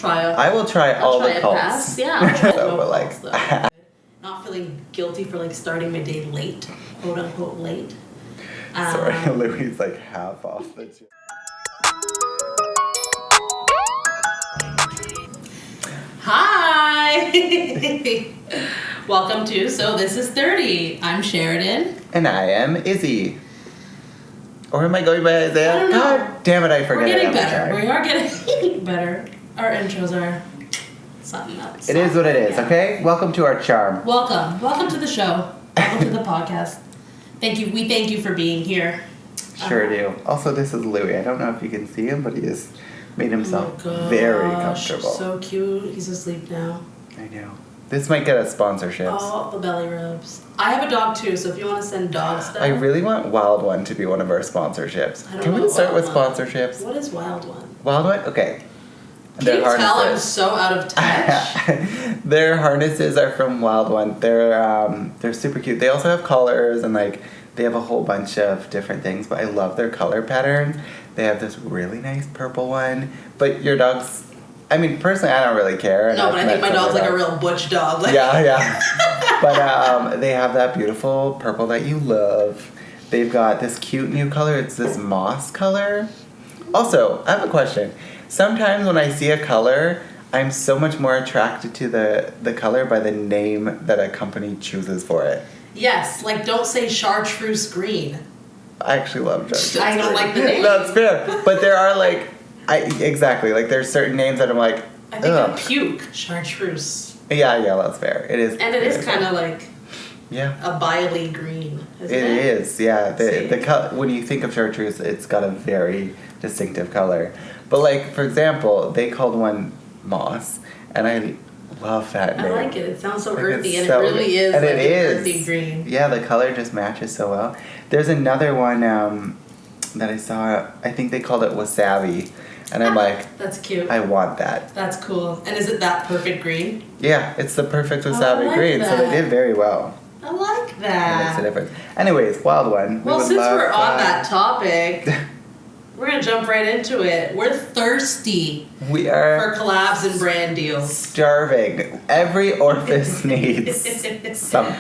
I will try all the cults. Pass. Yeah, I'll try so, no but cults, not feeling guilty for like starting my day late, quote unquote late. Sorry, Louis like half off the gym. Hi! Welcome to So This Is 30. I'm Sheridan. And I am Izzy. Or am I going by Isaiah? I don't know. God damn it, I forget. We're getting better. We are getting better. Our intros are something else. It is what it is, okay? Welcome to our charm. Welcome to the show. Welcome to the podcast. Thank you. We thank you for being here. Sure do. Also, this is Louis. I don't know if you can see him, but he has made himself very comfortable. So cute. He's asleep now. I know. This might get us sponsorships. Oh, the belly rubs. I have a dog too, so if you want to send dog stuff. I really want Wild One to be one of our sponsorships. Can we start with sponsorships? What is Wild One? Wild One? Okay. Can you tell I'm so out of touch? Their harnesses are from Wild One. They're super cute. They also have colors and like they have a whole bunch of different things, but I love their color patterns. They have this really nice purple one, but your dog's, I mean, personally, I don't really care. No, but I think my dog's like a real butch dog. Yeah. But they have that beautiful purple that you love. They've got this cute new color. It's this moss color. Also, I have a question. Sometimes when I see a color, I'm so much more attracted to the color by the name that a company chooses for it. Yes, like don't say chartreuse green. I actually love chartreuse green. I don't like the name. That's fair. But there are like, exactly, like there's certain names that I'm like, I think I puke chartreuse. Yeah, that's fair. It is. And it is kind of like a biley green, isn't it? It is, yeah. The when you think of chartreuse, it's got a very distinctive color. But like, for example, they called one moss, and I love that name. I like it. It sounds so earthy, and so it really is and like an earthy green. Yeah, the color just matches so well. There's another one that I saw, I think they called it wasabi. And I'm like, that's cute. I want that. That's cool. And is it that perfect green? Yeah, it's the perfect wasabi green. That. So they did very well. I like that. It makes a difference. Anyways, Wild One. Well, since we're on that topic, we're going to jump right into it. We're thirsty. We are. For collabs and brand deals. Starving. Every orifice needs something.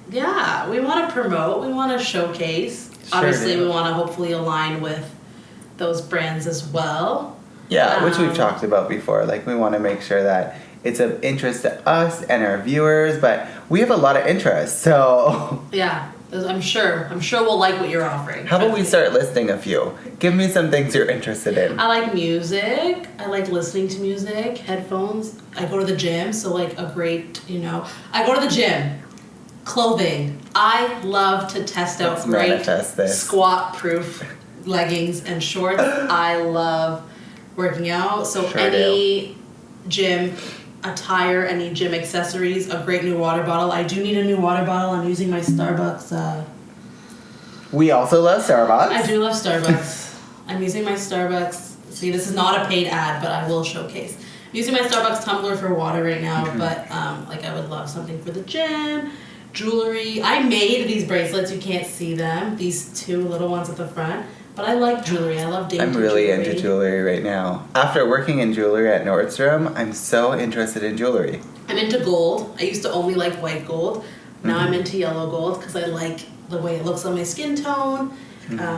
Yeah, we want to promote. We want to showcase. Sure Obviously, do. we want to hopefully align with those brands as well. Yeah, which we've talked about before. Like, we want to make sure that it's of interest to us and our viewers, but we have a lot of interest, so... Yeah, I'm sure we'll like what you're offering. How about we start listing a few? Give me some things you're interested in. I like music. I like listening to music, headphones. I go to the gym, so like a great, I go to the gym. Clothing. I love to test out great squat-proof leggings and shorts. I love working out. So any gym attire, any gym accessories, a great new water bottle. I do need a new water bottle. I'm using my Starbucks. We also love Starbucks. I do love Starbucks. I'm using my Starbucks. See, this is not a paid ad, but I will showcase. I'm using my Starbucks tumbler for water right now, but I would love something for the gym. Jewelry. I made these bracelets. You can't see them. These two little ones at the front. But I like jewelry. I love dainty jewelry. I'm really into jewelry right now. After working in jewelry at Nordstrom, I'm so interested in jewelry. I'm into gold. I used to only like white gold. Now I'm into yellow gold because I like the way it looks on my skin tone.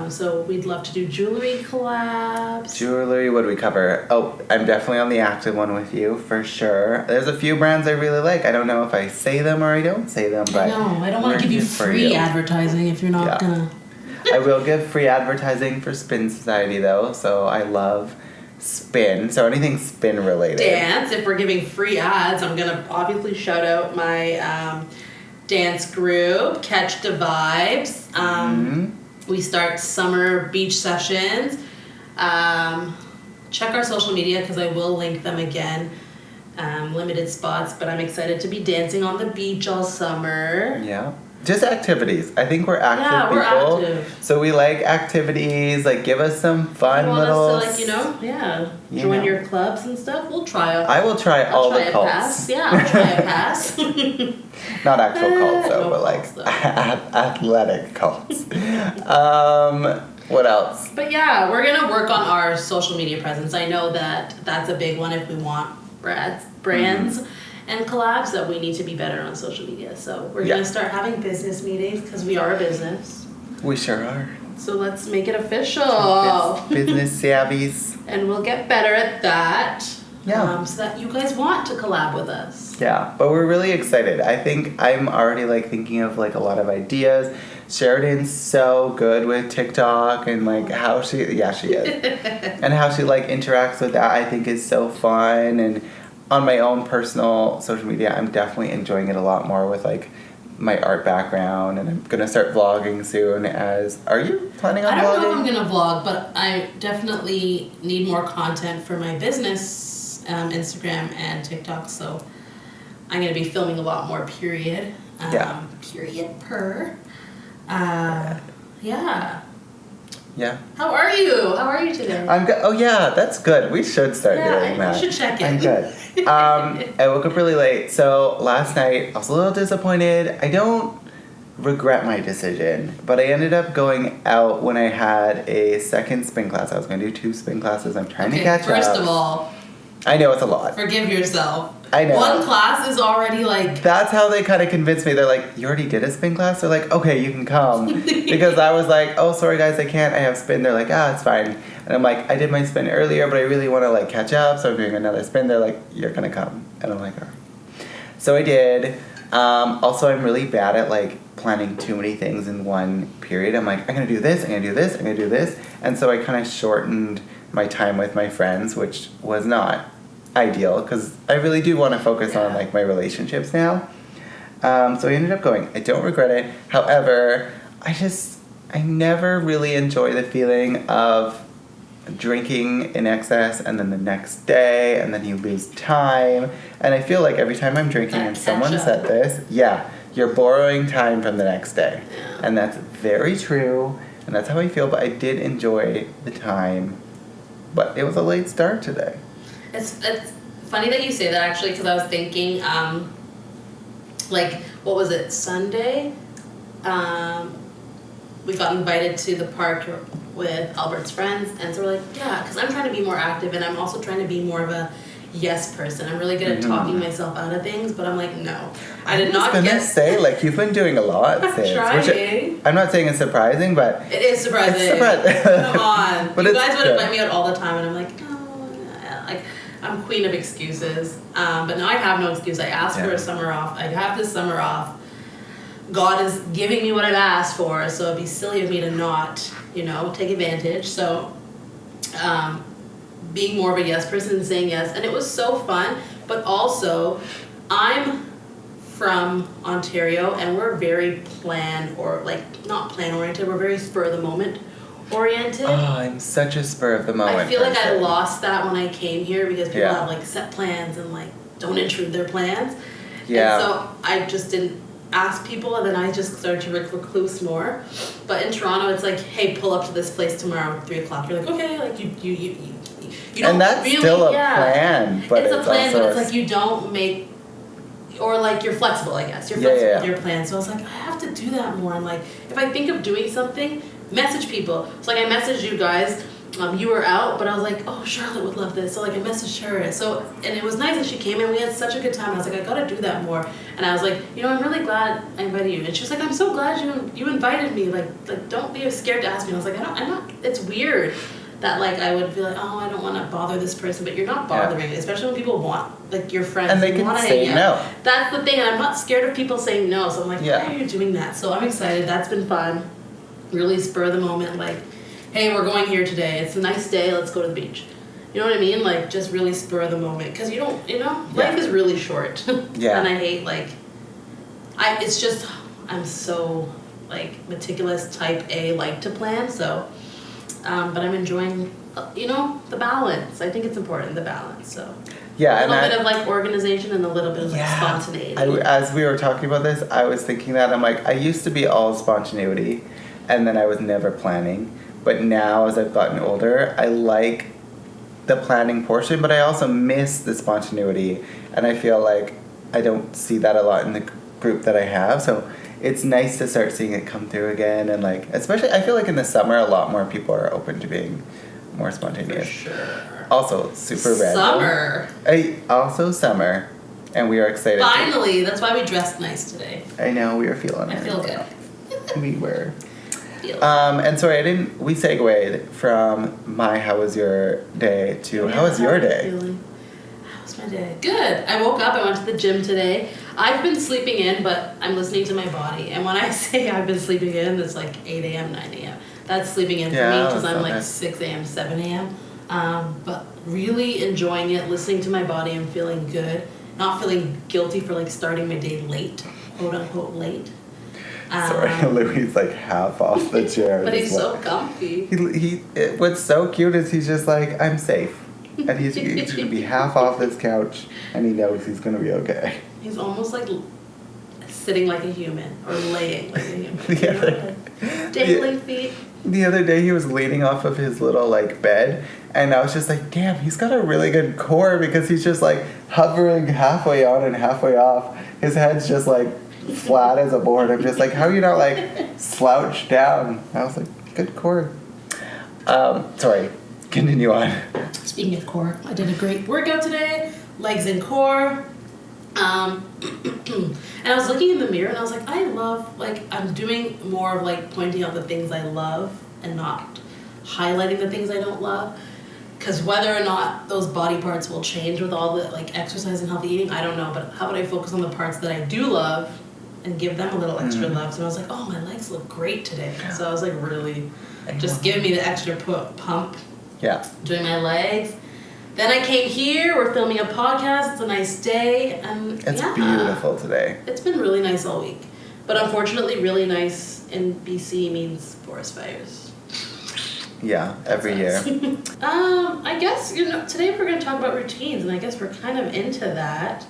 So we'd love to do jewelry collabs. Jewelry, what do we cover? Oh, I'm definitely on the active one with you, for sure. There's a few brands I really like. I don't know if I say them or I don't say them, but... No, I don't want to give you free advertising if you're not gonna... I will give free advertising for Spin Society, though, so I love spin. So anything spin related. Dance, if we're giving free ads, I'm going to obviously shout out my dance group, Catch the Vibes. We start summer beach sessions. Check our social media because I will link them again. Limited spots, but I'm excited to be dancing on the beach all summer. Yeah. Just activities. I think we're active people. Yeah, we're active. So we like activities. Like, give us some fun little... Us to, join your clubs and stuff. We'll try it. I will try all the cults. Pass. Yeah, I'll try a pass. Not actual cults, though, no but like cults, athletic cults. What else? But yeah, we're going to work on our social media presence. I know that that's a big one if we want brands and collabs, that we need to be better on social media. So we're going to start having business meetings because we are a business. We sure are. So let's make it official. Business savvies. And we'll get better at that. Yeah. So that you guys want to collab with us. Yeah, but we're really excited. I think I'm already like thinking of like a lot of ideas. Sheridan's so good with TikTok and like how she is. And how she like interacts with that, I think is so fun. And on my own personal social media, I'm definitely enjoying it a lot more with like my art background, and I'm gonna start vlogging soon. Are you planning on vlogging? I don't know if I'm gonna vlog, but I definitely need more content for my business, Instagram and TikTok. So I'm gonna be filming a lot more. Period. Period per. Yeah. Yeah. How are you today? I'm good. Oh yeah, that's good. We should start doing that. We should check it. I'm good. I woke up really late, so last night I was a little disappointed. I don't regret my decision, but I ended up going out when I had a second spin class. I was going to do 2 spin classes. I'm trying to catch up. First of all, I know it's a lot. forgive yourself. I know. One class is already like... That's how they kind of convinced me. They're like, you already did a spin class? They're like, okay, you can come. Because I was like, oh, sorry guys, I can't. I have spin. They're like, it's fine. And I'm like, I did my spin earlier, but I really want to like catch up, so I'm doing another spin. They're like, you're going to come. And I'm like, oh. So I did. Also, I'm really bad at like planning too many things in one period. I'm like, I'm going to do this, I'm going to do this, I'm going to do this. And so I kind of shortened my time with my friends, which was not ideal because I really do want to focus on like my relationships now. So I ended up going. I don't regret it. However, I never really enjoy the feeling of drinking in excess and then the next day and then you lose time. And I feel like every time I'm drinking and someone said this, you're borrowing time from the next day. Yeah. And that's very true. And that's how I feel. But I did enjoy the time. But it was a late start today. It's funny that you say that, actually, because I was thinking, like, what was it, Sunday? We got invited to the park with Albert's friends, and so we're like, because I'm trying to be more active, and I'm also trying to be more of a yes person. I'm really good at talking myself out of things, but I'm like, no. I did not I was going to say, like, you've been doing a lot since. Trying. I'm not saying it's surprising, but... It is surprising. It's surprising. Come on. But you guys would invite me out all the time, and I'm like, no. Like, I'm queen of excuses. But now I have no excuse. I asked for a summer off. I have this summer off. God is giving me what I've asked for, so it'd be silly of me to not, take advantage. So, being more of a yes person and saying yes. And it was so fun, but also, I'm from Ontario, and we're very not plan-oriented, we're very spur-of-the-moment oriented. Oh, I'm such a spur-of-the-moment I feel like I person. lost that when I came here because people have, like, set plans and, like, don't intrude their plans. Yeah. And so I just didn't ask people, and then I just started to recluse more. But in Toronto, it's like, hey, pull up to this place tomorrow at 3 o'clock. You're like, okay, like you don't and that's really, still a plan, but it's a plan, also but it's like you don't make, or like you're flexible, I guess. You're flexible with your plan. So I was like, I have to do that more. And like, if I think of doing something, message people. So like I messaged you guys. You were out, but I was like, oh, Charlotte would love this. So like I messaged her. So, and it was nice that she came in. We had such a good time. I was like, I gotta do that more. And I was like, I'm really glad I invited you. And she was like, I'm so glad you invited me. Like don't be scared to ask me. I was like, I'm not. It's weird that like I would feel like, oh, I don't want to bother this person, but you're not bothering me, especially when people want, like, your friends. And they can say no. That's the thing, and I'm not scared of people saying no. So I'm like, why are you doing that? So I'm excited. That's been fun. Really spur of the moment, like, hey, we're going here today. It's a nice day. Let's go to the beach. You know what I mean? Like, just really spur of the moment. Because you don't, life is really short. Yeah. And I hate, it's just, I'm so, meticulous, type A, like to plan. So, but I'm enjoying, the balance. I think it's important, the balance. So, yeah, a little bit of, organization and a little bit of, spontaneity. As we were talking about this, I was thinking that. I'm like, I used to be all spontaneity, and then I was never planning. But now, as I've gotten older, I like the planning portion, but I also miss the spontaneity. And I feel like I don't see that a lot in the group that I have. So it's nice to start seeing it come through again. And, like, especially, I feel like in the summer, a lot more people are open to being more spontaneous. For sure. Also, super random. Summer. Also summer. And we are excited. Finally, that's why we dressed nice today. I know, we were feeling it. I feel good. We were. And sorry, we segued from my how was your day to how was your day? How was my day? Good. I woke up, I went to the gym today. I've been sleeping in, but I'm listening to my body. And when I say I've been sleeping in, it's like 8 a.m., 9 a.m. That's sleeping in for me because I'm like 6 a.m., 7 a.m. But really enjoying it, listening to my body and feeling good. Not feeling guilty for like starting my day late, quote unquote late. Sorry, Louis like half off the chair. But he's so comfy. What's so cute is he's just like, I'm safe. And he's going to be half off this couch and he knows he's going to be okay. He's almost like sitting like a human or laying like a human. Dangling feet. The other day he was leaning off of his little like bed and I was just like, damn, he's got a really good core because he's just like hovering halfway on and halfway off. His head's just like flat as a board. I'm just like, how are you not like slouched down? I was like, good core. Sorry, continue on. Speaking of core, I did a great workout today, legs and core. And I was looking in the mirror and I was like, I'm doing more of like pointing out the things I love and not highlighting the things I don't love. Because whether or not those body parts will change with all the like exercise and healthy eating, I don't know. But how about I focus on the parts that I do love and give them a little extra love? So I was like, oh, my legs look great today. So I was like really just giving me the extra pump. Yeah. Doing my legs. Then I came here. We're filming a podcast. It's a nice day. And it's beautiful today. It's been really nice all week. But unfortunately, really nice in BC means forest fires. Yeah, every year. I guess, today we're going to talk about routines, and I guess we're kind of into that.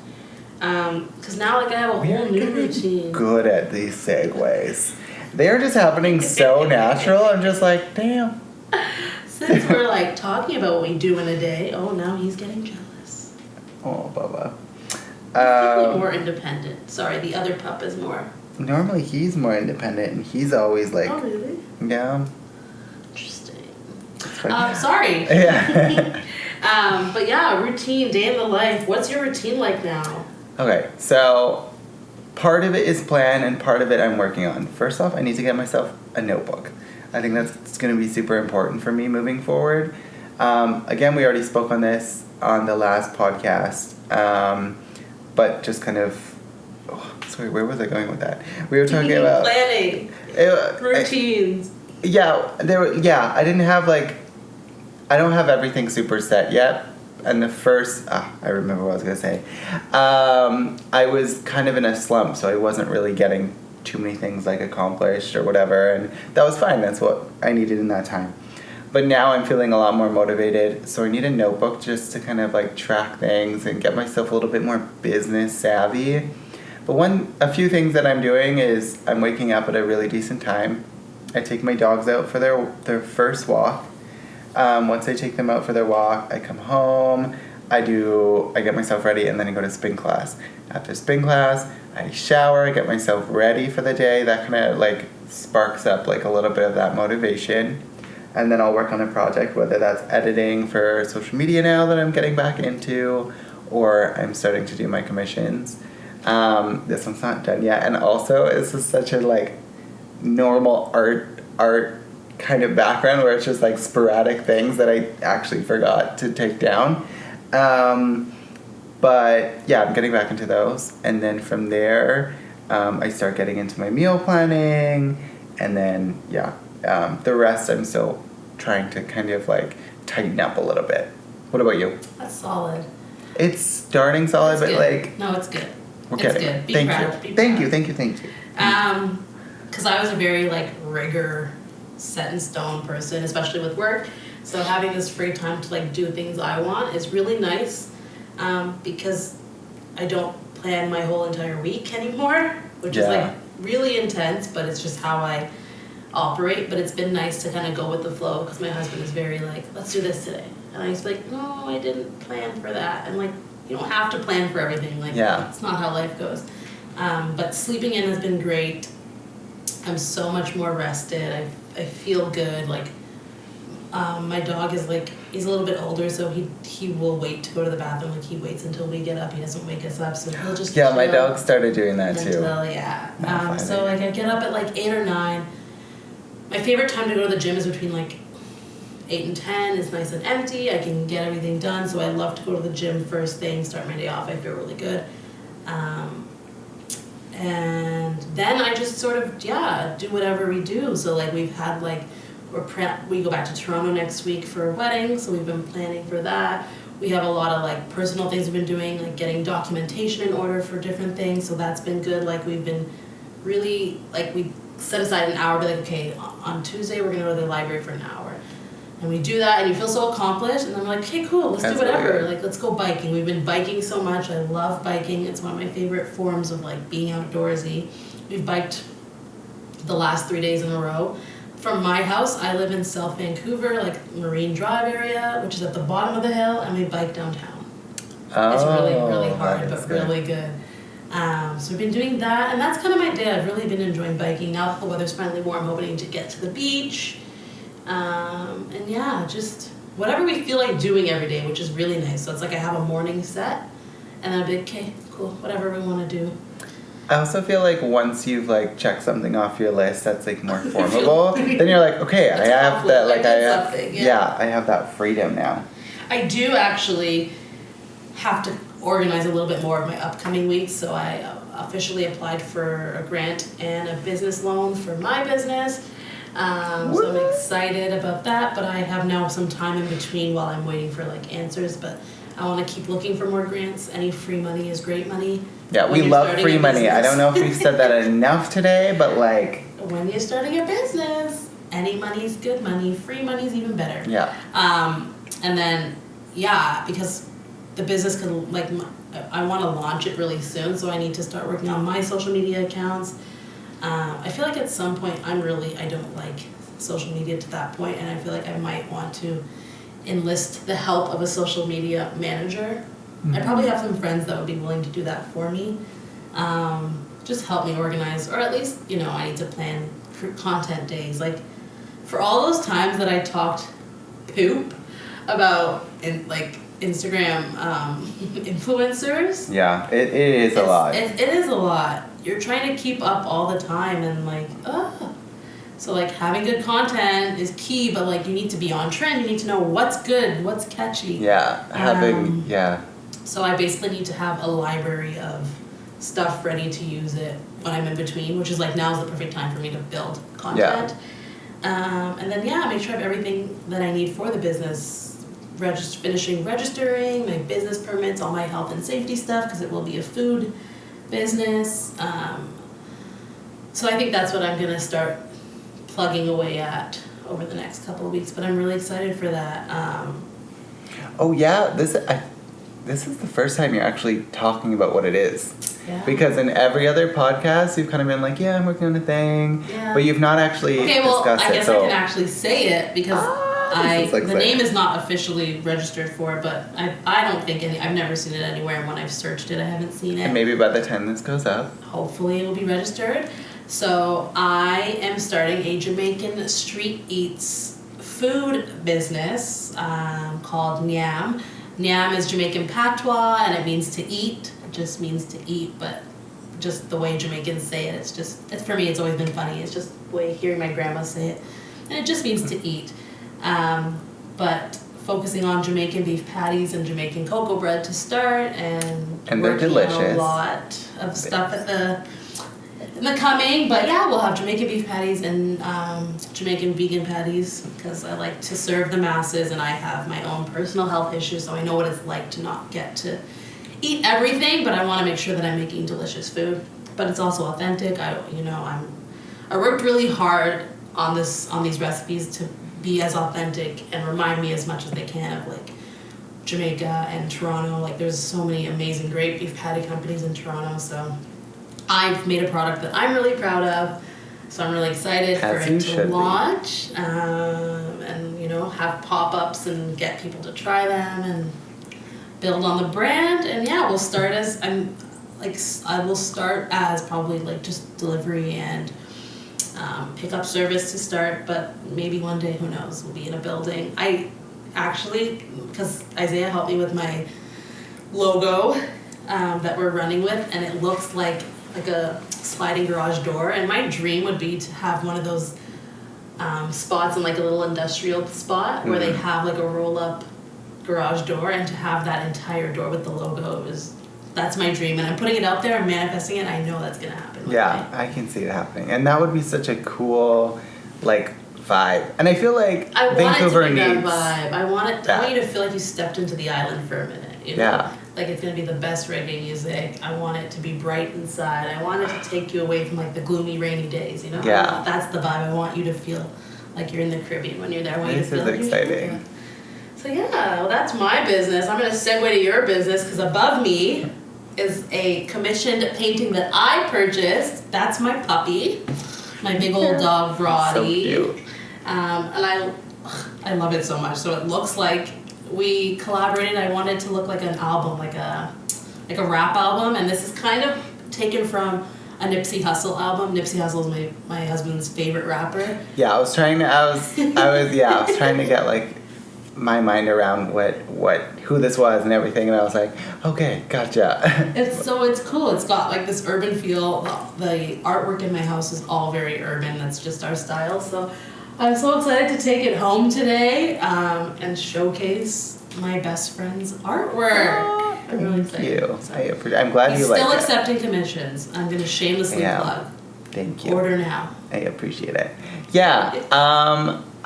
Because now, like, I have a whole new routine. Good at these segues. They're just happening so natural. I'm just like, damn. Since we're, like, talking about what we do in a day, now he's getting jealous. Oh, Bubba. He's definitely more independent. Sorry, the other pup is more. Normally, he's more independent, and he's always like... Oh, really? Yeah. Sorry. Yeah. But yeah, routine, day in the life. What's your routine like now? Okay, so part of it is planned and part of it I'm working on. First off, I need to get myself a notebook. I think that's going to be super important for me moving forward. Again, we already spoke on this on the last podcast, but just kind of... sorry, where was I going with that? We were talking about... Planning. Routines. I didn't have I don't have everything super set yet. And the first, I remember what I was going to say. I was kind of in a slump, so I wasn't really getting too many things accomplished or whatever. And that was fine. That's what I needed in that time. But now I'm feeling a lot more motivated. So I need a notebook just to kind of track things and get myself a little bit more business savvy. But a few things that I'm doing is I'm waking up at a really decent time. I take my dogs out for their first walk. Once I take them out for their walk, I come home, I get myself ready, and then I go to spin class. After spin class, I shower, I get myself ready for the day. That kind of sparks up a little bit of that motivation. And then I'll work on a project, whether that's editing for social media now that I'm getting back into, or I'm starting to do my commissions. This one's not done yet. And also, this is such a normal art kind of background where it's just sporadic things that I actually forgot to take down. But yeah, I'm getting back into those. And then from there, I start getting into my meal planning. And then, the rest I'm still trying to kind of tighten up a little bit. What about you? That's solid. It's starting solid, but good. No, it's good. We're it's getting good. Be Thank proud. you. Be Thank proud. you. Thank you. Thank you. Because I was a very rigor, set in stone person, especially with work. So having this free time to do things I want is really nice, because I don't plan my whole entire week anymore, which is really intense, but it's just how I operate. But it's been nice to kind of go with the flow, because my husband is very let's do this today, and I was no, I didn't plan for that. And you don't have to plan for everything. It's not how life goes. But sleeping in has been great. I'm so much more rested. I feel good. Like, my dog is like, he's a little bit older, so he will wait to go to the bathroom. Like, he waits until we get up. He doesn't wake us up, so he'll just Yeah, my dog started doing that too. Yeah. So like I get up at like 8 or 9. My favorite time to go to the gym is between like 8 and 10. It's nice and empty. I can get everything done. So I love to go to the gym first thing, start my day off. I feel really good. And then I just sort of, do whatever we do. So like we've had like, we go back to Toronto next week for a wedding. So we've been planning for that. We have a lot of like personal things we've been doing, like getting documentation in order for different things. So that's been good. Like we've been really, like we set aside an hour, be like, okay, on Tuesday we're gonna go to the library for an hour. And we do that and you feel so accomplished, and then I'm like, okay, cool, let's do whatever. Like, let's go biking. We've been biking so much. I love biking. It's one of my favorite forms of like being outdoorsy. We've biked the last 3 days in a row. From my house, I live in South Vancouver, like Marine Drive area, which is at the bottom of the hill, and we bike downtown. It's really, really hard, but really good. So we've been doing that, and that's kind of my day. I've really been enjoying biking. Now that the weather's finally warm, hoping to get to the beach. And yeah, just whatever we feel like doing every day, which is really nice. So it's like I have a morning set, and then I'll be like, okay, cool, whatever we want to do. I also feel like once you've like checked something off your list that's like more formable, then you're like, okay, I have that, like I have, I have that freedom now. I do actually have to organize a little bit more of my upcoming weeks, so I officially applied for a grant and a business loan for my business. So I'm excited about that, but I have now some time in between while I'm waiting for like answers, but I want to keep looking for more grants. Any free money is great money. Yeah, we love free money. I don't know if we've said that enough today, but like... When you're starting a business, any money's good money. Free money's even better. Yeah. And then, because the business can, like, I want to launch it really soon, so I need to start working on my social media accounts. I feel like at some point I don't like social media to that point, and I feel like I might want to enlist the help of a social media manager. Mm-hmm. I probably have some friends that would be willing to do that for me. Just help me organize, or at least, I need to plan content days. Like, for all those times that I talked poop about Instagram influencers. Yeah, it is a lot. It is a lot. You're trying to keep up all the time, and so like having good content is key, but like you need to be on trend. You need to know what's good, what's catchy. Yeah, So I basically need to have a library of stuff ready to use it when I'm in between, which is like now's the perfect time for me to build content. And then make sure I have everything that I need for the business. Registering, my business permits, all my health and safety stuff, because it will be a food business. So I think that's what I'm gonna start plugging away at over the next couple of weeks. But I'm really excited for that. This is the first time you're actually talking about what it is. Yeah. Because in every other podcast, you've kind of been like, I'm working on a thing. Yeah. But you've not actually discussed it. I guess I can actually say it because the name is not officially registered for it, but I don't think I've never seen it anywhere, and when I've searched it, I haven't seen it. And maybe by the time this goes up, hopefully it will be registered. So I am starting a Jamaican street eats food business called Nyam. Nyam is Jamaican patois, and it means to eat. It just means to eat, but just the way Jamaicans say it, it's for me, it's always been funny. It's just the way hearing my grandma say it. And it just means to eat. But focusing on Jamaican beef patties and Jamaican cocoa bread to start, and they're delicious. On a lot of stuff in the coming, but we'll have Jamaican beef patties and Jamaican vegan patties, because I like to serve the masses, and I have my own personal health issues, so I know what it's like to not get to eat everything, but I want to make sure that I'm making delicious food, but it's also authentic. I worked really hard on these recipes to be as authentic and remind me as much as they can of like Jamaica and Toronto. Like, there's so many amazing great beef patty companies in Toronto, so I've made a product that I'm really proud of, so I'm really excited for it to launch, and have pop-ups and get people to try them and build on the brand. And we'll start I will start as probably like just delivery and pickup service to start, but maybe one day, who knows, we'll be in a building. I actually, because Isaiah helped me with my logo that we're running with, and it looks like a sliding garage door, and my dream would be to have one of those spots in like a little industrial spot where they have like a roll-up garage door, and to have that entire door with the logo that's my dream, and I'm putting it out there, I'm manifesting it, I know that's gonna happen. Yeah, I can see it happening, and that would be such a cool like vibe, and I feel like Vancouver needs that vibe. I want you to feel like you stepped into the island for a minute, you know? Yeah. Like it's gonna be the best reggae music. I want it to be bright inside. I want it to take you away from like the gloomy, rainy days, you know? Yeah. That's the vibe. I want you to feel like you're in the Caribbean when you're there. I want you to feel like exciting. So yeah, well that's my business. I'm gonna segue to your business, because above me is a commissioned painting that I purchased. That's my puppy, my big old dog Roddy. So cute. And I love it so much. So it looks like we collaborated. I wanted to look like an album, like a rap album, and this is kind of taken from a Nipsey Hussle album. Nipsey Hussle is my husband's favorite rapper. Yeah, I was trying to get like my mind around who this was and everything, and I was like, okay, gotcha. It's cool. It's got like this urban feel. The artwork in my house is all very urban. That's just our style. So I'm so excited to take it home today and showcase my best friend's artwork. I'm really excited. Thank you. I'm glad you like it. Still accepting commissions. I'm going to shamelessly plug. Thank you. Order now. I appreciate it. Yeah.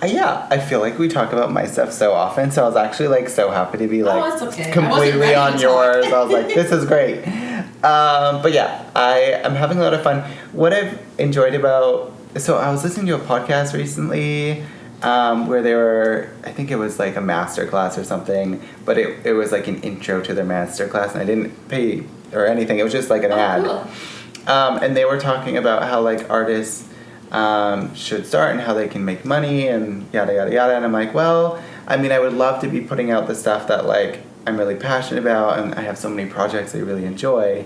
I feel like we talk about my stuff so often, so I was actually like so happy to be like it's okay. completely on yours. I was like, this is great. But yeah, I am having a lot of fun. What I've enjoyed about, so I was listening to a podcast recently where they were, I think it was like a master class or something, but it was like an intro to their master class, and I didn't pay or anything. It was just like an ad. Cool. And they were talking about how like artists should start and how they can make money and yada yada yada, and I'm like, well, I mean, I would love to be putting out the stuff that like I'm really passionate about, and I have so many projects I really enjoy,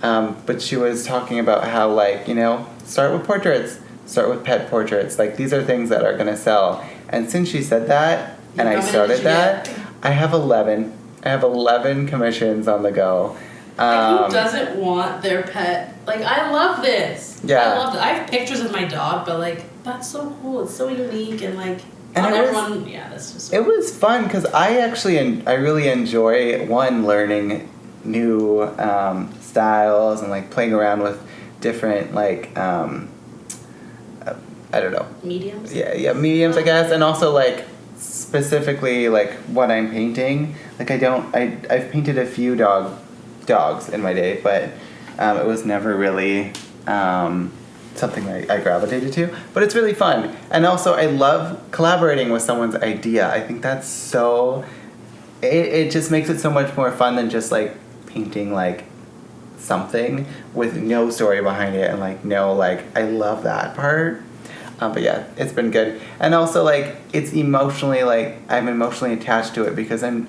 but she was talking about how like, you know, start with portraits, start with pet portraits, like these are things that are going to sell. And since she said that and I started that, I have 11 commissions on the go. Like, who doesn't want their pet? Like, I love this. Yeah. I love it. I have pictures of my dog, but like, that's so cool. It's so unique, and like, and everyone. Yeah, that's just. It was fun because I really enjoy learning new styles and like playing around with different like I don't know, mediums. Yeah, mediums, I guess, and also like specifically like what I'm painting. Like I've painted a few dogs in my day, but it was never really something I gravitated to. But it's really fun, and also I love collaborating with someone's idea. I think that's so. It just makes it so much more fun than just like painting like something with no story behind it, and like no like I love that part. But yeah, it's been good, and also like it's emotionally like I'm emotionally attached to it because I'm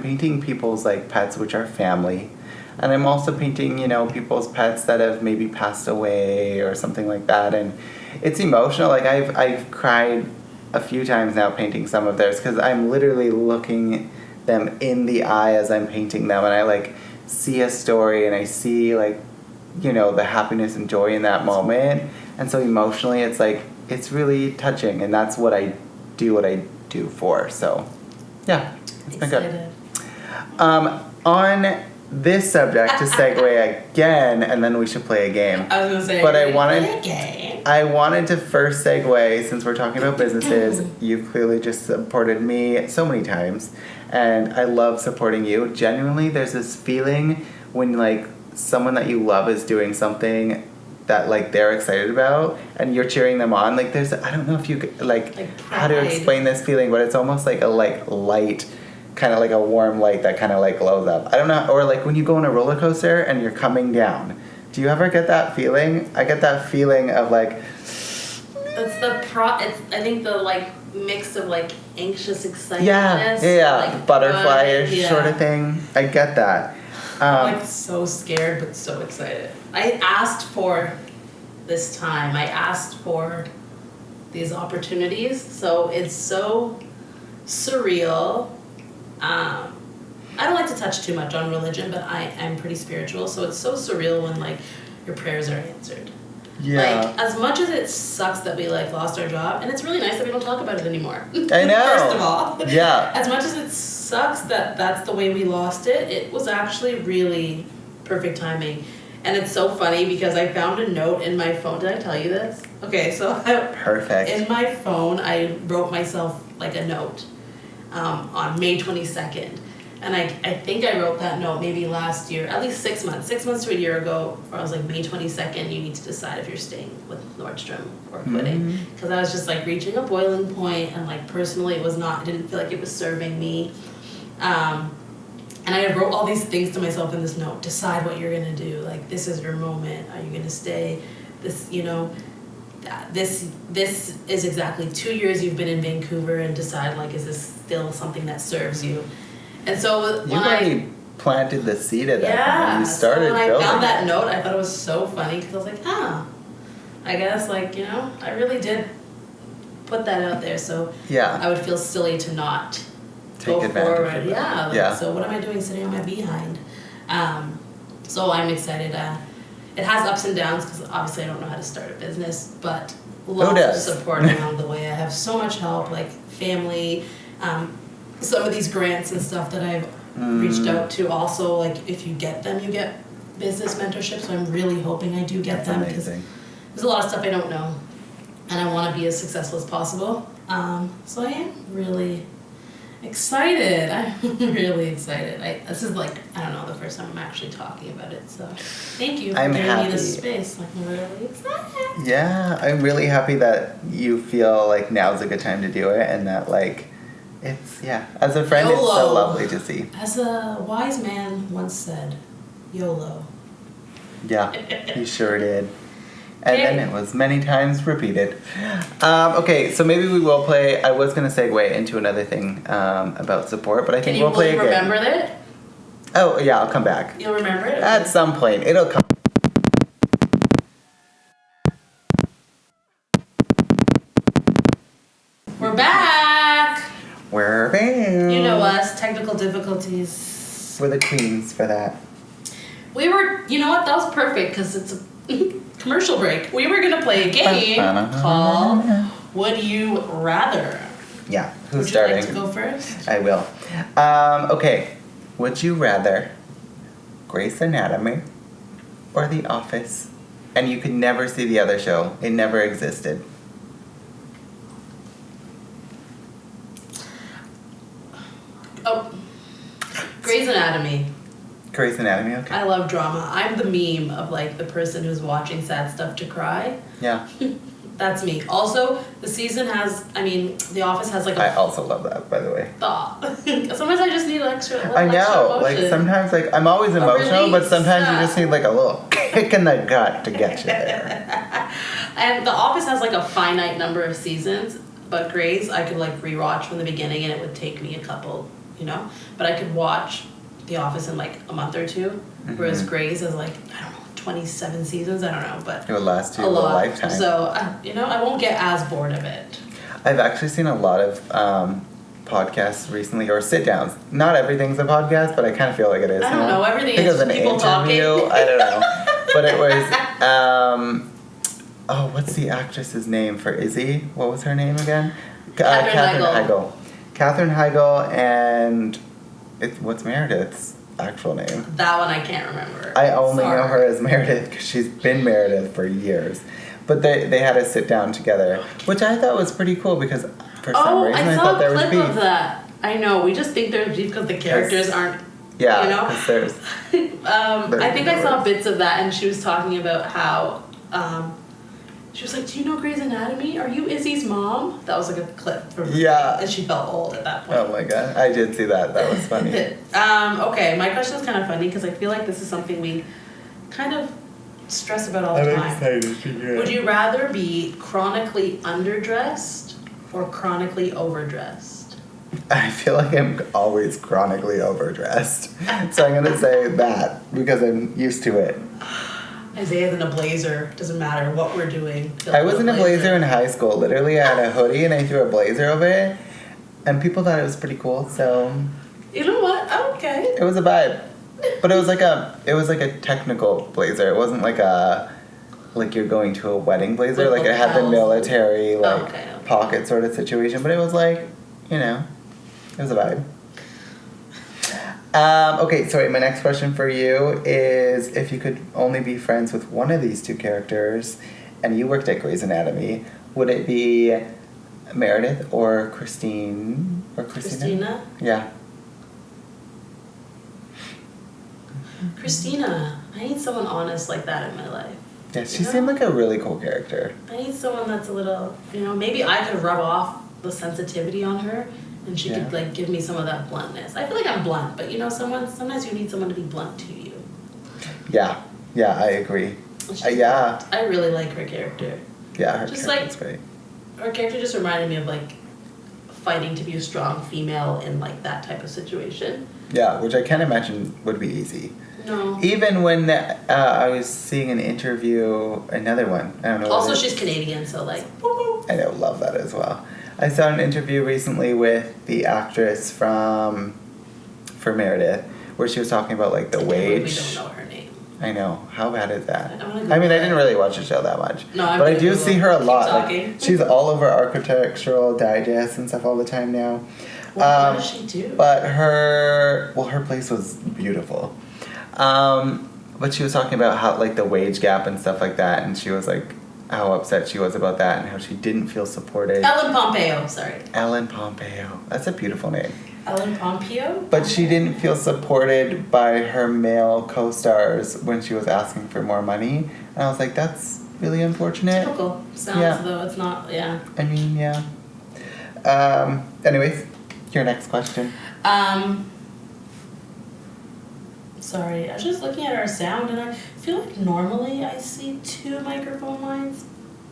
painting people's like pets, which are family, and I'm also painting, you know, people's pets that have maybe passed away or something like that, and it's emotional. Like I've cried a few times now painting some of theirs because I'm literally looking them in the eye as I'm painting them, and I like see a story and I see like, you know, the happiness and joy in that moment, and so emotionally it's like. It's really touching, and that's what I do for. So, yeah, it's been good. On this subject, to segue again, and then we should play a game. I was gonna say, but I wanted to first segue, since we're talking about businesses. You've clearly just supported me so many times, and I love supporting you. Genuinely, there's this feeling when like someone that you love is doing something that like they're excited about and you're cheering them on, like there's, I don't know if you could like how to explain this feeling, but it's almost like a like light, kind of like a warm light that kind of like glows up. I don't know, or like when you go on a roller coaster and you're coming down. Do you ever get that feeling? I get that feeling of like it's I think the like mix of like anxious excitement. Yeah, like butterfly-ish sort of thing. I get that. I'm like so scared but so excited. I asked for this time. I asked for these opportunities, so it's so surreal. I don't like to touch too much on religion, but I'm pretty spiritual, so it's so surreal when like your prayers are answered. Yeah. Like, as much as it sucks that we like lost our job, and it's really nice that we don't talk about it anymore. I know. First of all. Yeah. As much as it sucks that that's the way we lost it, it was actually really perfect timing. And it's so funny because I found a note in my phone. Did I tell you this? Okay, so Perfect. in my phone, I wrote myself like a note on May 22nd. And I think I wrote that note maybe last year, at least 6 months to a year ago, where I was like, May 22nd, you need to decide if you're staying with Nordstrom or quitting. Because I was just like reaching a boiling point, and like personally it was not, I didn't feel like it was serving me. And I wrote all these things to myself in this note. Decide what you're gonna do. Like, this is your moment. Are you gonna stay? This, you know, this is exactly 2 years you've been in Vancouver, and decide like, is this still something that serves you? And so when you already planted the seed of that. Yeah, when you started so when I building found that it. note, I thought it was so funny because I was like, I guess like, you know, I really did put that out there, so Yeah. I would feel silly to not Take go advantage forward. of it. Yeah, like, Yeah. so what am I doing sitting on my behind? So I'm excited. It has ups and downs because obviously I don't know how to start a business, but lots of support along the way. I have so much help, like family, some of these grants and stuff that I've reached out to. Also, like if you get them, you get business mentorship. So I'm really hoping I do get them because there's a lot of stuff I don't know, and I want to be as successful as possible. So I am really excited. I'm really excited. This is like, I don't know, the first time I'm actually talking about it. So thank you for giving me this space. Like, I'm really excited. Yeah, I'm really happy that you feel like now's a good time to do it, and that like it's, yeah, as a friend, YOLO. It's so lovely to see. As a wise man once said, YOLO. Yeah, he sure did. And then it was many times repeated. Okay, so maybe we will play. I was going to segue into another thing about support, but I think we'll play again. Can you remember it? Oh, yeah, I'll come back. You'll remember it? At some point. It'll come. We're back! We're back. You know us, technical difficulties. We're the queens for that. We were, you know what, that was perfect because it's a commercial break. We were going to play a game called Would You Rather? Yeah, who's starting? Would you like to go first? I will. Okay, would you rather Grey's Anatomy or The Office? And you could never see the other show. It never existed. Oh, Grey's Anatomy. Grey's Anatomy, okay. I love drama. I'm the meme of like the person who's watching sad stuff to cry. Yeah. That's me. Also, the season has, The Office has like I also love that, by the way. Sometimes I just need extra I know. emotion. Like, sometimes, like, I'm always emotional, but sometimes you just need, like, a little kick in the gut to get you there. And The Office has like a finite number of seasons, but Grey's I could like rewatch from the beginning and it would take me a couple, but I could watch The Office in like a month or two, whereas Grey's is like, I don't know, 27 seasons, I don't know, but it would last you a a lifetime. So, I won't get as bored of it. I've actually seen a lot of podcasts recently, or sit-downs. Not everything's a podcast, but I kind of feel like it is. I don't know, everything is just people interview. talking. I don't know. But it was, what's the actress's name for Izzy? What was her name again? Katherine Heigl. Katherine Heigl and what's Meredith's actual name? That one I can't remember. I only know her as Meredith because she's been Meredith for years. But they had a sit down together, which I thought was pretty cool because for some reason I thought there was beef. I saw a clip of that. I know, we just think there's beef because the characters aren't, because there's... I think I saw bits of that and she was talking about how, she was like, do you know Grey's Anatomy? Are you Izzy's mom? That was like a clip from her. Yeah. And she felt old at that point. Oh my god, I did see that. That was funny. Okay, my question is kind of funny because I feel like this is something we kind of stress about all the time. I'm excited to hear it. Would you rather be chronically underdressed or chronically overdressed? I feel like I'm always chronically overdressed. So I'm going to say that because I'm used to it. Isaiah's in a blazer. Doesn't matter what we're doing. I was in a blazer in high school. Literally, I had a hoodie and I threw a blazer over it. And people thought it was pretty cool, so... You know what? Okay. It was a vibe. But it was like a technical blazer. It wasn't like you're going to a wedding blazer. With like it had the military, okay. pocket sort of situation. But it was like, you know, it was a vibe. Okay, sorry, my next question for you is if you could only be friends with one of these two characters and you worked at Grey's Anatomy, would it be Meredith or Christine? Or Christina? Yeah. Christina. I need someone honest like that in my life. Yeah, she seemed like a really cool character. I need someone that's a little, maybe I could rub off the sensitivity on her and she could, like, give me some of that bluntness. I feel like I'm blunt, but, sometimes you need someone to be blunt to you. Yeah, I agree. Yeah. I really like her character. Yeah, her character's great. Her character just reminded me of, like, fighting to be a strong female in, like, that type of situation. Yeah, which I can't imagine would be easy. No. Even when I was seeing an interview, another one, I don't know. Also, she's Canadian, so, like, woo-woo. I know, love that as well. I saw an interview recently with the actress for Meredith, where she was talking about, like, the wage. We don't know her name. I know. How bad is that? I didn't really watch the show that much. No, but I do see her a lot. Like, she's all over Architectural Digest and stuff all the time now. What does she do? But her place was beautiful. But she was talking about how, like, the wage gap and stuff like that, and she was like, how upset she was about that and how she didn't feel supported. Ellen Pompeo, sorry. Ellen Pompeo. That's a beautiful name. Ellen Pompeo? But she didn't feel supported by her male co-stars when she was asking for more money. And I was like, that's really unfortunate. Typical. Sounds though it's not, yeah. I mean, yeah. Anyways, your next question. Sorry, I was just looking at our sound and I feel like normally I see 2 microphone lines,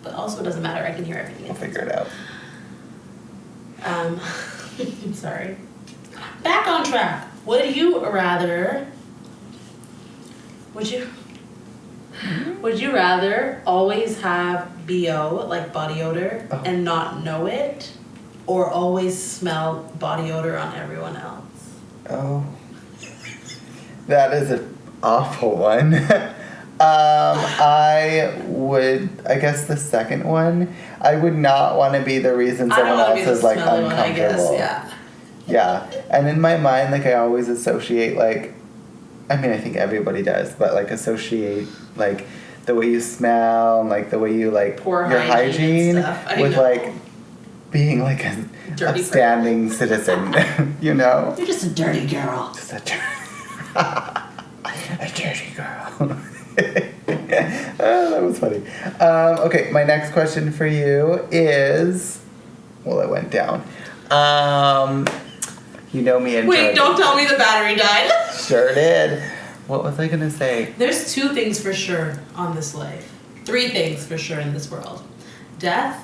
but also it doesn't matter, I can hear everything. I'll figure it out. Sorry. Back on track. Would you rather always have BO, like body odor, and not know it, or always smell body odor on everyone else? Oh. That is an awful one. I guess the second one, I would not want to be the reason someone else is, like, uncomfortable. I guess, yeah. Yeah. And in my mind, like, I always associate, like, I mean, I think everybody does, but, like, associate, like, the way you smell and, like, the way you, like, poor your hygiene with, like, being, like, a upstanding citizen, you know? You're just a dirty girl. Just a dirty girl. Oh, that was funny. Okay, my next question for you is... Well, it went down. You know me and... Wait, don't tell me the battery died. Sure did. What was I going to say? There's 2 things for sure on this life. 3 things for sure in this world. Death,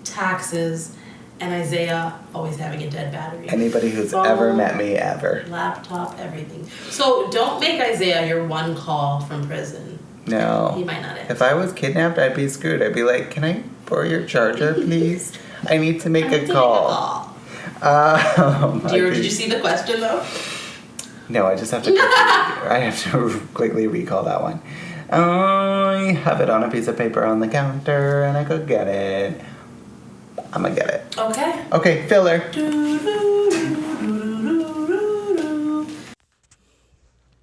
taxes, and Isaiah always having a dead battery. Anybody who's ever met me, ever. Laptop, everything. So don't make Isaiah your one call from prison. No. He might not answer. If I was kidnapped, I'd be screwed. I'd be like, can I borrow your charger, please? I need to make a call. Did you see the question, though? No, I just have to quickly recall that one. I have it on a piece of paper on the counter, and I could get it. I'm gonna get it. Okay. Okay, filler.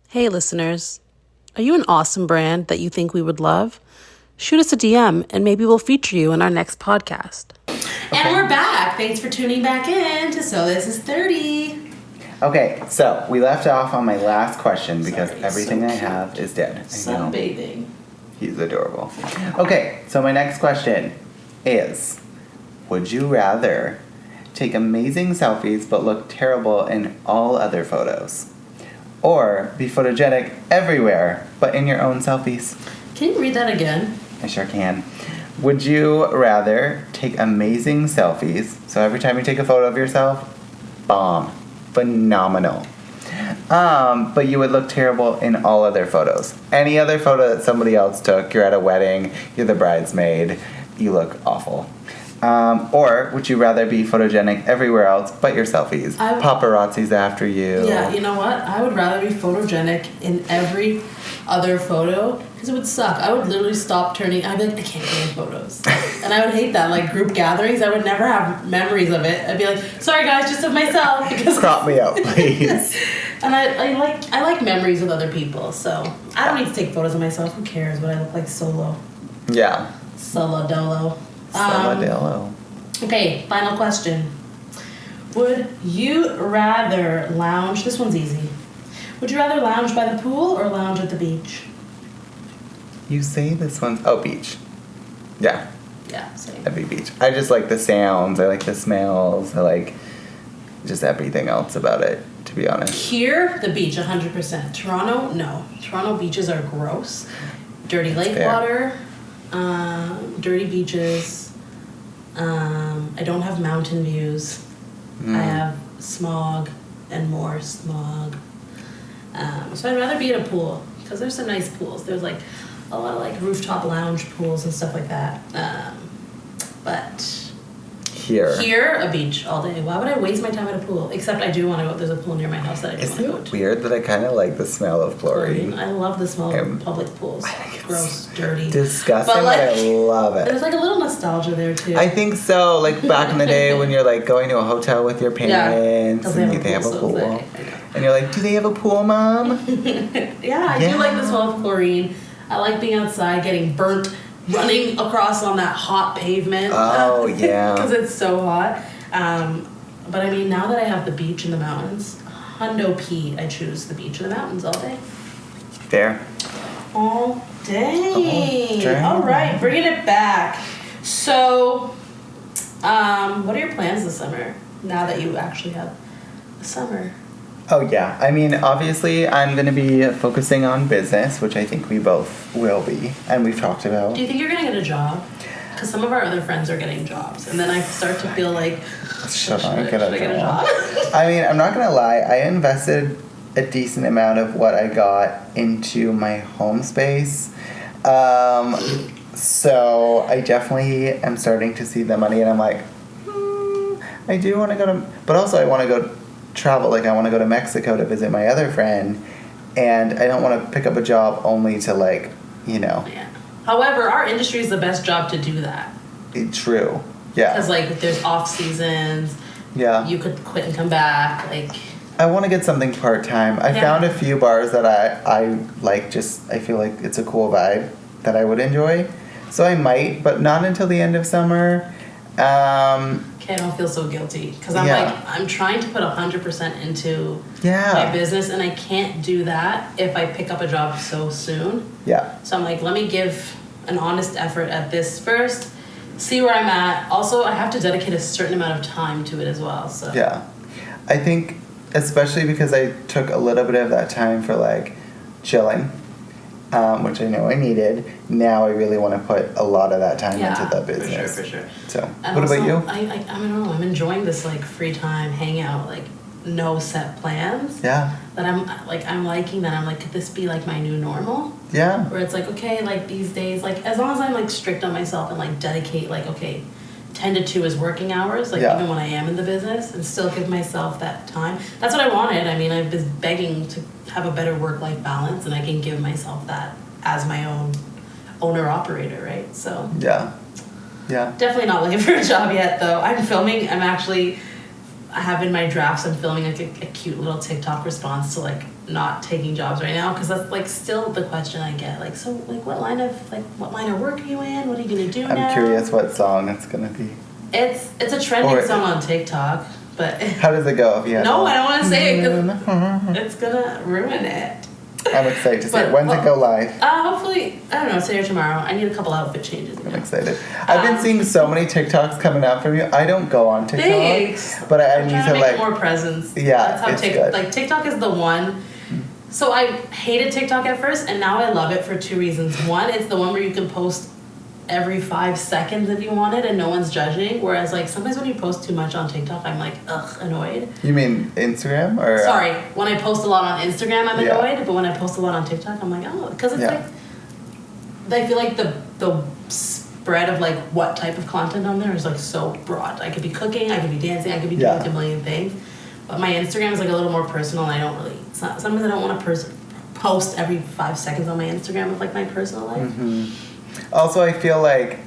Hey, listeners. Are you an awesome brand that you think we would love? Shoot us a DM, and maybe we'll feature you in our next podcast. Okay. And we're back. Thanks for tuning back in to So This Is 30. Okay, so we left off on my last question because everything I have is dead. Sunbathing. He's adorable. Okay, so my next question is, would you rather take amazing selfies but look terrible in all other photos? Or be photogenic everywhere but in your own selfies? Can you read that again? I sure can. Would you rather take amazing selfies, so every time you take a photo of yourself, bomb, phenomenal, But you would look terrible in all other photos. Any other photo that somebody else took, you're at a wedding, you're the bridesmaid, you look awful. Or would you rather be photogenic everywhere else but your selfies? Paparazzi's after you. Yeah, you know what? I would rather be photogenic in every other photo because it would suck. I would literally stop turning. I'd be like, I can't get in photos. And I would hate that. Like group gatherings, I would never have memories of it. I'd be like, sorry guys, just of myself. Because crop me out, please. And I like memories with other people, so I don't need to take photos of myself. Who cares what I look like solo? Yeah. Solo dolo. Dolo. Okay, final question. Would you rather lounge? This one's easy. Would you rather lounge by the pool or lounge at the beach? You say this one's... Oh, beach. Yeah. Yeah, same. That'd be beach. I just like the sounds. I like the smells. I like just everything else about it, to be honest. Here, the beach, 100%. Toronto, no. Toronto beaches are gross. Dirty lake water, dirty beaches. I don't have mountain views. I have smog and more smog. So I'd rather be at a pool because there's some nice pools. There's like a lot of like rooftop lounge pools and stuff like that. But here, a beach all day. Why would I waste my time at a pool? Except I do want to go. There's a pool near my house that I do want to go to. Isn't it weird that I kind of like the smell of chlorine? I love the smell of public pools. I think it's gross, dirty, disgusting, but I love it. There's like a little nostalgia there too. I think so. Like back in the day when you're like going to a hotel with your parents and they have a pool. And you're like, do they have a pool, Mom? Yeah, I do like the smell of chlorine. I like being outside, getting burnt, running across on that hot pavement. Oh, yeah. Because it's so hot. But I mean, now that I have the beach and the mountains, hundo P, I choose the beach and the mountains all day. Fair. All day. All right, bringing it back. So, what are your plans this summer now that you actually have a summer? Oh, yeah. I mean, obviously, I'm going to be focusing on business, which I think we both will be, and we've talked about. Do you think you're going to get a job? Because some of our other friends are getting jobs, and then I start to feel like, should I get a job? I mean, I'm not going to lie. I invested a decent amount of what I got into my home space. So I definitely am starting to see the money, and I'm like, I do want to go to, but also I want to go travel. Like I want to go to Mexico to visit my other friend, and I don't want to pick up a job only to like, you know. Yeah. However, our industry is the best job to do that. True. Yeah. Because like there's off seasons. Yeah. You could quit and come back. Like. I want to get something part-time. I found a few bars that I like. Just I feel like it's a cool vibe that I would enjoy. So I might, but not until the end of summer. Okay, I don't feel so guilty because I'm like I'm trying to put 100% into my business, and I can't do that if I pick up a job so soon. Yeah. So I'm like, let me give an honest effort at this first, see where I'm at. Also, I have to dedicate a certain amount of time to it as well. So yeah, I think especially because I took a little bit of that time for like chilling, which I know I needed. Now I really want to put a lot of that time into the business. For sure. So, and what about you? I don't know. I'm enjoying this like free time hangout, like no set plans. Yeah. But I'm liking that. I'm like, could this be like my new normal? Yeah. Where it's like, okay, like these days, like as long as I'm like strict on myself and like dedicate, like okay, 10 to 2 is working hours, like even when I am in the business, and still give myself that time. That's what I wanted. I mean, I've been begging to have a better work-life balance, and I can give myself that as my own owner-operator, right? So yeah. Definitely not looking for a job yet, though. I have in my drafts, I'm filming like a cute little TikTok response to like not taking jobs right now, because that's like still the question I get. Like, so like what line of work are you in? What are you gonna do now? I'm curious what song it's gonna be. It's a trending song on TikTok, but how does it go? I don't want to say it because it's gonna ruin it. I'm excited to see it. When's it go live? Hopefully, I don't know, today or tomorrow. I need a couple outfit changes. I'm excited. I've been seeing so many TikToks coming out from you. I don't go on TikTok. Thanks. But I need to make more presence. Yeah, that's how good. Like TikTok is the one. So I hated TikTok at first, and now I love it for 2 reasons. One, it's the one where you can post every 5 seconds if you want it and no one's judging. Whereas like sometimes when you post too much on TikTok, I'm like, annoyed. You mean Instagram or? Sorry, when I post a lot on Instagram, I'm annoyed, but when I post a lot on TikTok, I'm like, because it's like, I feel like the spread of like what type of content on there is like so broad. I could be cooking, I could be dancing, I could be doing like a million things. But my Instagram is like a little more personal, and I don't really. Sometimes I don't want to post every 5 seconds on my Instagram of like my personal life. Mm-hmm. Also, I feel like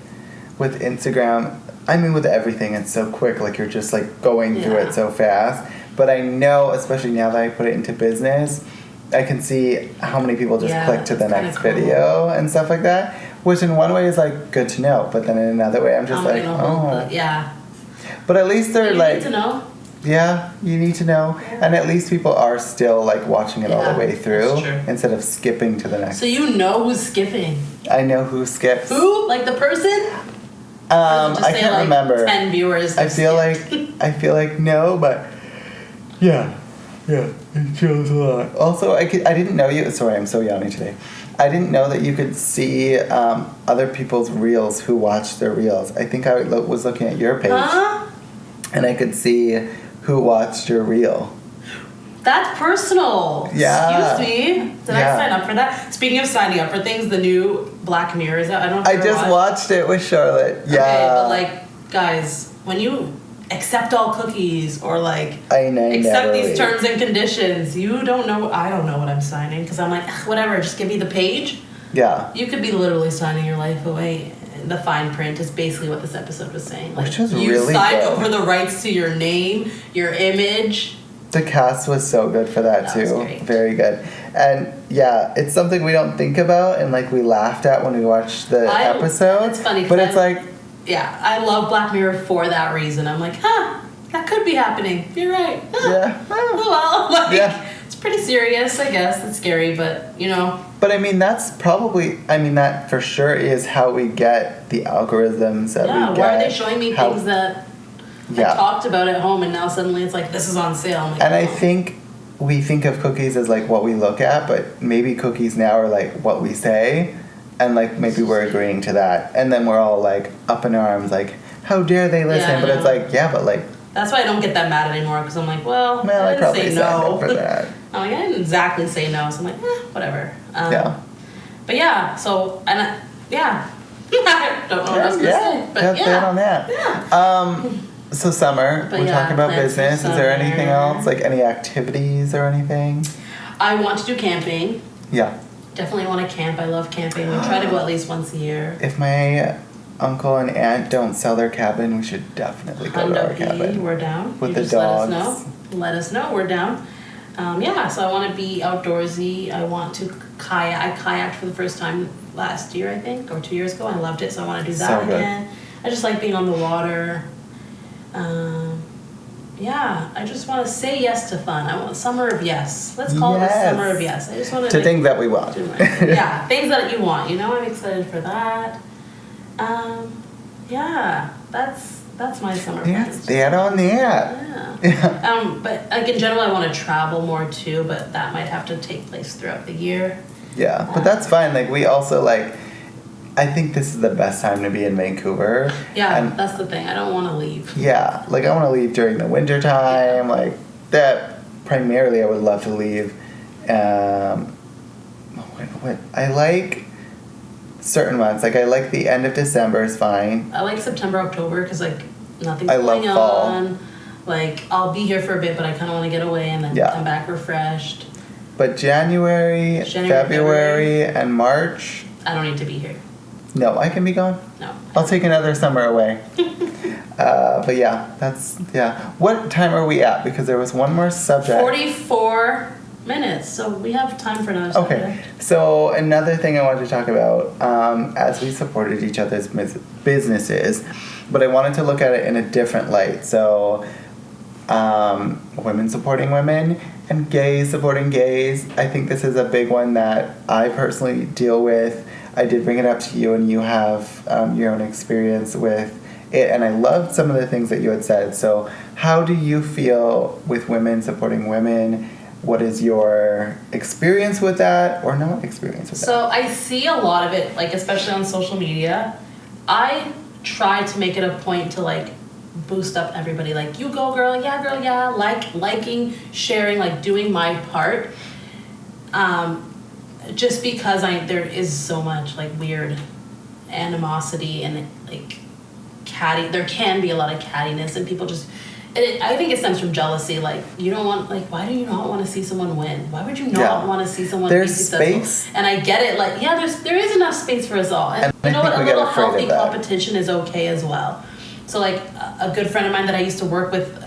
with Instagram, I mean with everything, it's so quick. Like you're just like going through it so fast. But I know, especially now that I put it into business, I can see how many people just click to the next video and stuff like that. Which in one way is like good to know, but then in another way, I'm just like, But at least they're like. You need to know. Yeah, you need to know. And at least people are still like watching it all the way through instead of skipping to the next. So you know who's skipping? I know who skips. Who? Like the person? I can't remember. 10 viewers. I feel like no, but yeah, it shows a lot. Also, I didn't know you. Sorry, I'm so yawny today. I didn't know that you could see other people's reels who watched their reels. I think I was looking at your page, and I could see who watched your reel. That's personal. Yeah. Excuse me. Did I sign up for that? Speaking of signing up for things, the new Black Mirror is out. I don't know if I just watched it with Charlotte. Yeah. Okay, but like, guys, when you accept all cookies or like accept these terms and conditions, you don't know. I don't know what I'm signing because I'm like, whatever. Just give me the page. Yeah. You could be literally signing your life away. The fine print is basically what this episode was saying. Like, which was you really signed good. over the rights to your name, your image. The cast was so good for that too. Was great. Very good. And yeah, it's something we don't think about and like we laughed at when we watched the episode. It's funny. But it's like... Yeah, I love Black Mirror for that reason. I'm like, that could be happening. You're right. Yeah. Oh, well, like, it's pretty serious, I guess. It's scary, but, you know. But I mean, that's probably, that for sure is how we get the algorithms that we get. Why are they showing me things that I talked about at home and now suddenly it's like, this is on sale. I'm like, and I think we think of cookies as like what we look at, but maybe cookies now are like what we say. And like maybe we're agreeing to that. And then we're all like up in arms, like, how dare they listen? Yeah, but it's like, but like. That's why I don't get that mad anymore because I'm like, well, I didn't say no. For that. I'm like, I didn't exactly say no, so I'm like, whatever. But yeah, so, and I don't know what I was going to say. But that's it on that. Yeah. So summer, we're talking about business. Is there anything else? Like any activities or anything? I want to do camping. Yeah. Definitely want to camp. I love camping. We try to go at least once a year. If my uncle and aunt don't sell their cabin, we should definitely go to our cabin. We're down. With the dogs. Let us know. We're down. So I want to be outdoorsy. I want to kayak. I kayaked for the first time last year, I think, or 2 years ago. I loved it, so I want to do that again. I just like being on the water. I just want to say yes to fun. I want summer of yes. Let's call it the summer of yes. I just want to things that we want. Things that you want. You know, I'm excited for that. That's my summer plans. That on that. Yeah. But like in general, I want to travel more too, but that might have to take place throughout the year. Yeah, but that's fine. Like we also like. I think this is the best time to be in Vancouver. Yeah, and that's the thing. I don't want to leave. Yeah, like I want to leave during the winter time. Like that. Primarily, I would love to leave. I like certain months. Like I like the end of December is fine. I like September, October because like nothing's going on. Like I'll be here for a bit, but I kind of want to get away and then come back refreshed. But January, February, and March. I don't need to be here. No, I can be gone. No. I'll take another summer away. But what time are we at? Because there was one more subject. 44 minutes, so we have time for another subject. Okay, so another thing I wanted to talk about as we supported each other's businesses, but I wanted to look at it in a different light. So women supporting women and gays supporting gays. I think this is a big one that I personally deal with. I did bring it up to you, and you have your own experience with it, and I loved some of the things that you had said. So how do you feel with women supporting women? What is your experience with that or not experience with that? So I see a lot of it, like especially on social media, I try to make it a point to like boost up everybody, like, you go girl, yeah, liking, sharing, like doing my part, just because there is so much like weird animosity and like there can be a lot of cattiness, and people just, I think it stems from jealousy. Like, you don't want, like, why do you not want to see someone win? Why would you not want to see someone be successful? Space. And I get it. Like, yeah, there is enough space for us all. And you know what? A little healthy competition is okay as well. So, like, a good friend of mine that I used to work with,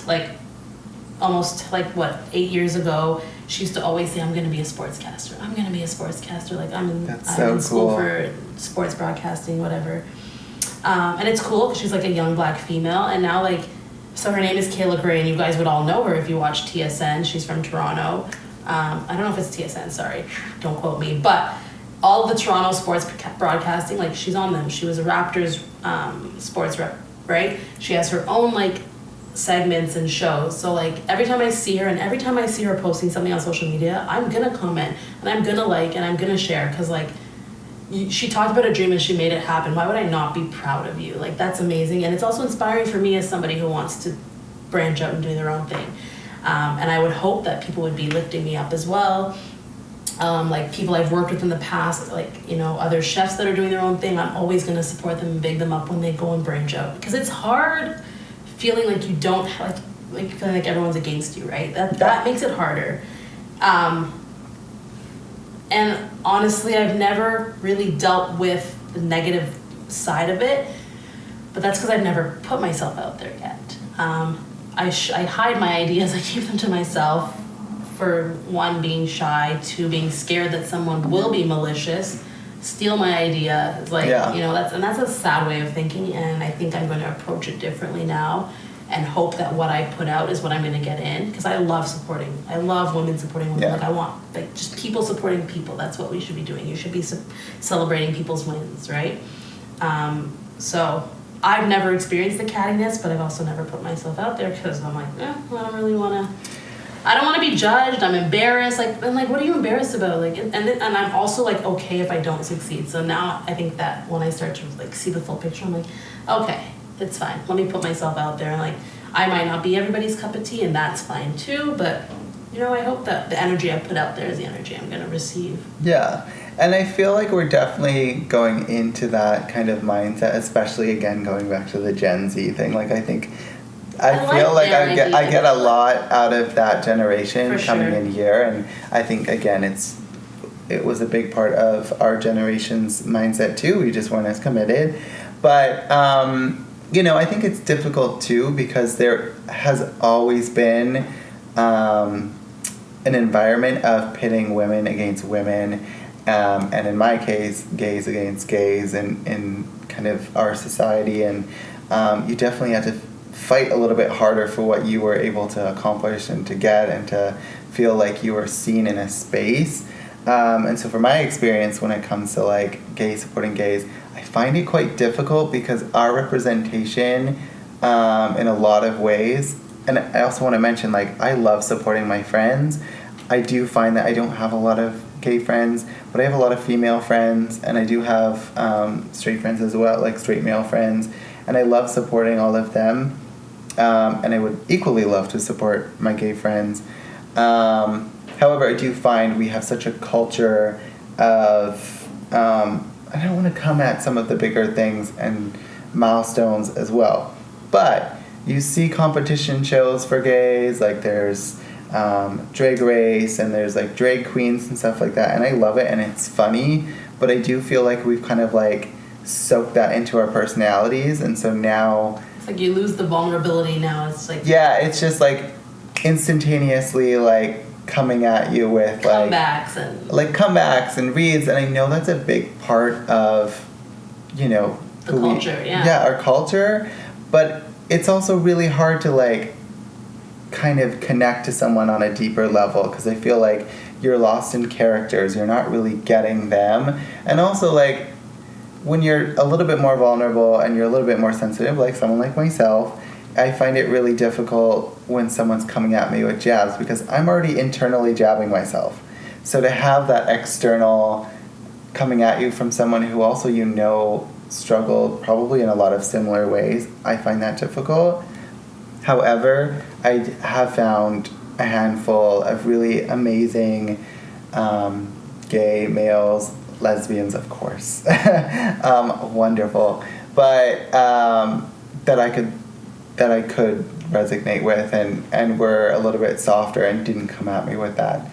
like, almost, like, 8 years ago, she used to always say, I'm going to be a sportscaster. I'm going to be a sportscaster. Like, I'm in school for sports broadcasting, whatever. And it's cool because she's, like, a young black female. And now, like, so her name is Kayla Gray, and you guys would all know her if you watch TSN. She's from Toronto. I don't know if it's TSN, sorry. Don't quote me. But all the Toronto sports broadcasting, like, she's on them. She was a Raptors sports rep, right? She has her own, like, segments and shows. So, like, every time I see her, and every time I see her posting something on social media, I'm going to comment, and I'm going to like, and I'm going to share, because, like, she talked about a dream and she made it happen. Why would I not be proud of you? Like, that's amazing. And it's also inspiring for me as somebody who wants to branch out and do their own thing. And I would hope that people would be lifting me up as well. Like people I've worked with in the past, like, you know, other chefs that are doing their own thing, I'm always going to support them and big them up when they go and branch out. Because it's hard feeling like you don't, like feeling like everyone's against you, right? That makes it harder. And honestly, I've never really dealt with the negative side of it, but that's because I've never put myself out there yet. I hide my ideas, I keep them to myself, for one, being shy, two, being scared that someone will be malicious, steal my idea. It's like, you know, that's a sad way of thinking, and I think I'm going to approach it differently now. And hope that what I put out is what I'm going to get in, because I love women supporting women. Like, I want, like, just people supporting people. That's what we should be doing. You should be celebrating people's wins, right? So I've never experienced the cattiness, but I've also never put myself out there, because I'm like, I don't really want to. I don't want to be judged. I'm embarrassed. Like, and like, what are you embarrassed about? Like, and I'm also like okay if I don't succeed. So now I think that when I start to like see the full picture, I'm like, okay. It's fine. Let me put myself out there. And like, I might not be everybody's cup of tea, and that's fine too. But, you know, I hope that the energy I put out there is the energy I'm going to receive. Yeah. And I feel like we're definitely going into that kind of mindset, especially, again, going back to the Gen Z thing. Like, I think, I feel like I get a lot out of that generation coming in here. And I think, again, it was a big part of our generation's mindset too. We just weren't as committed. But, you know, I think it's difficult too, because there has always been an environment of pitting women against women, and in my case, gays against gays in kind of our society, and you definitely had to fight a little bit harder for what you were able to accomplish and to get, and to feel like you were seen in a space. And so from my experience, when it comes to like gays supporting gays, I find it quite difficult, because our representation in a lot of ways, and I also want to mention, like, I love supporting my friends. I do find that I don't have a lot of gay friends, but I have a lot of female friends, and I do have straight friends as well, like straight male friends, and I love supporting all of them, and I would equally love to support my gay friends. However, I do find we have such a culture of, I don't want to come at some of the bigger things and milestones as well, but you see competition shows for gays, like there's Drag Race, and there's like drag queens and stuff like that, and I love it, and it's funny, but I do feel like we've kind of like soaked that into our personalities, and so now... It's like you lose the vulnerability now, it's like... Yeah, it's just like instantaneously like coming at you with comebacks and reads, and I know that's a big part of, you know, the culture, our culture, but it's also really hard to like kind of connect to someone on a deeper level, because I feel like you're lost in characters, you're not really getting them, and also like when you're a little bit more vulnerable and you're a little bit more sensitive, like someone like myself, I find it really difficult when someone's coming at me with jabs, because I'm already internally jabbing myself. So to have that external coming at you from someone who also, you know, struggled probably in a lot of similar ways. I find that difficult. However, I have found a handful of really amazing gay males, lesbians, of course, wonderful, but that I could resonate with, and were a little bit softer and didn't come at me with that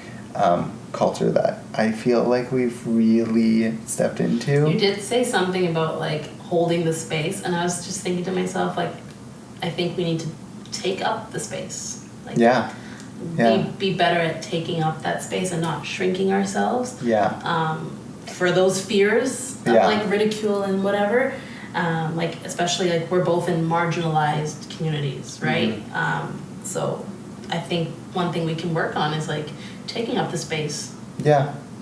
culture that I feel like we've really stepped into. You did say something about like holding the space, and I was just thinking to myself, like, I think we need to take up the space. Like, be better at taking up that space and not shrinking ourselves. For those fears of like ridicule and whatever. Like, especially like we're both in marginalized communities, right? So I think one thing we can work on is like taking up the space.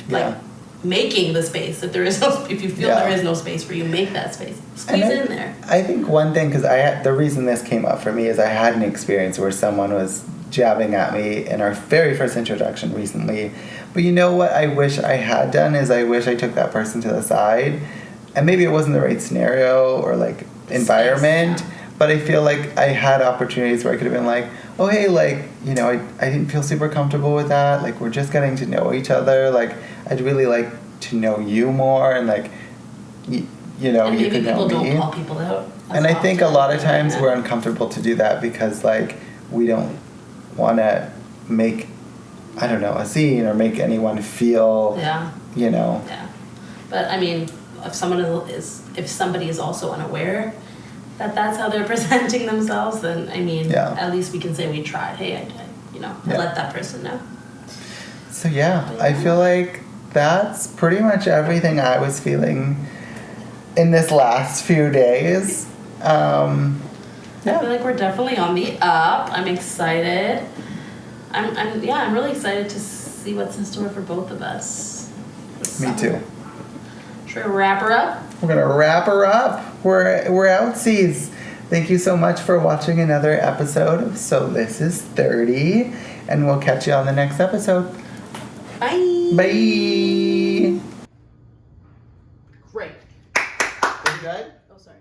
Like making the space. If you feel there is no space for you, make that space. Squeeze it in there. I think one thing, because the reason this came up for me is I had an experience where someone was jabbing at me in our very first introduction recently. But you know what I wish I had done is I wish I took that person to the side. And maybe it wasn't the right scenario or like environment, but I feel like I had opportunities where I could have been like, oh hey, like, you know, I didn't feel super comfortable with that. Like, we're just getting to know each other. Like, I'd really like to know you more, and like, you know, and you could know me. Maybe people don't call people out. And I think a lot of times we're uncomfortable to do that because like we don't want to make, I don't know, a scene or make anyone feel, you know. Yeah, but I mean, if somebody is also unaware that that's how they're presenting themselves, then I mean, at least we can say we tried. Hey, I let that person know. So I feel like that's pretty much everything I was feeling in this last few days. I feel like we're definitely on the up. I'm excited. I'm really excited to see what's in store for both of us. Me too. Should we wrap her up? We're gonna wrap her up. We're outsies. Thank you so much for watching another episode of So This Is 30, and we'll catch you on the next episode. Bye. Bye. Great. Is it good? Oh, sorry.